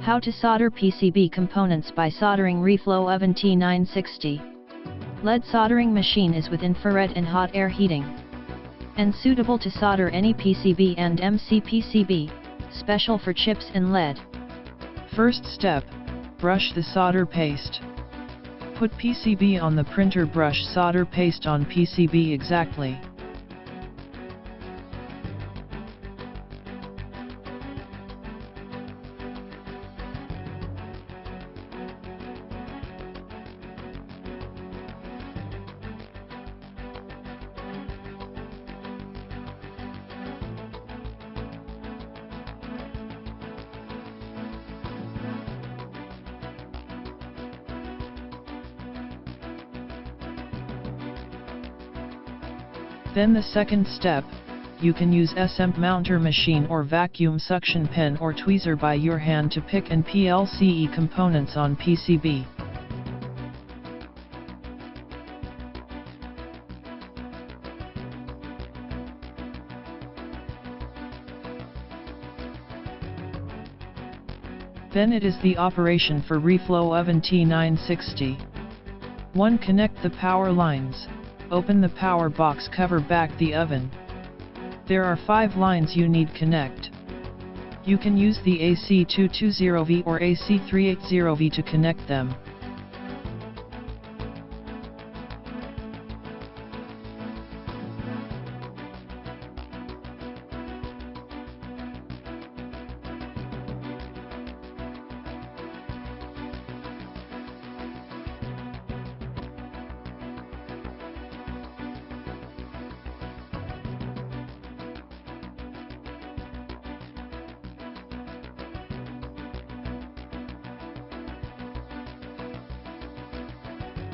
How to solder PCB components by soldering reflow oven T960. LED soldering machine is with infrared and hot air heating, and suitable to solder any PCB and MC PCB, special for chips and LED. First step, brush the solder paste. Put PCB on the printer, brush solder paste on PCB exactly. Then the second step, you can use SMD mounter machine or vacuum suction pen or tweezer by your hand to pick and PLCE components on PCB. Then it is the operation for reflow oven T960. 1. Connect the power lines. Open the power box, cover back the oven. There are 5 lines you need connect. You can use the AC220V or AC380V to connect them.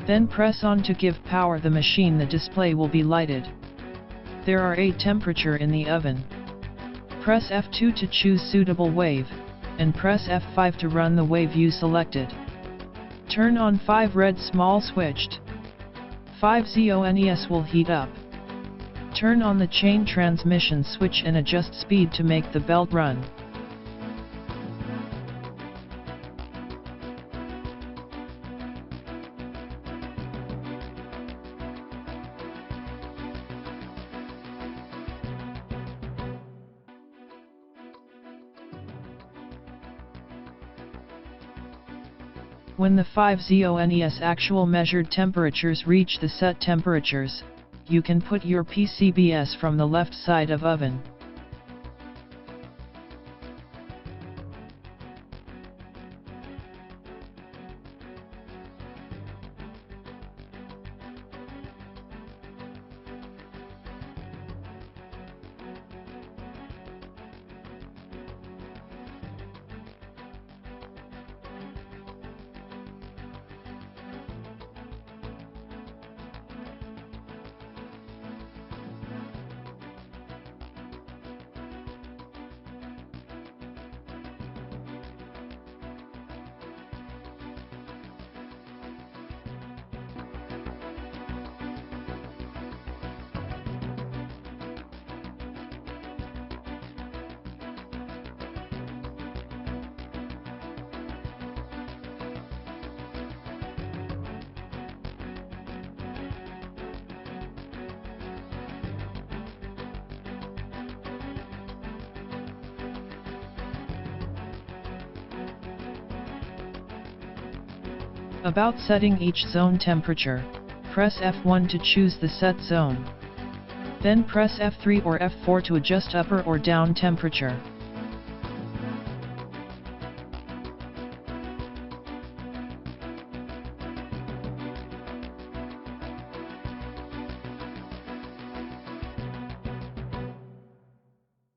Then press on to give power the machine. The display will be lighted. There are 8 temperature in the oven. Press F2 to choose suitable wave, and press F5 to run the wave you selected. Turn on 5 red small switched. 5 CONES will heat up. Turn on the chain transmission switch and adjust speed to make the belt run. When the 5 CONES actual measured temperatures reach the set temperatures, you can put your PCBs from the left side of oven. About setting each zone temperature, press F1 to choose the set zone. Then press F3 or F4 to adjust upper or down temperature.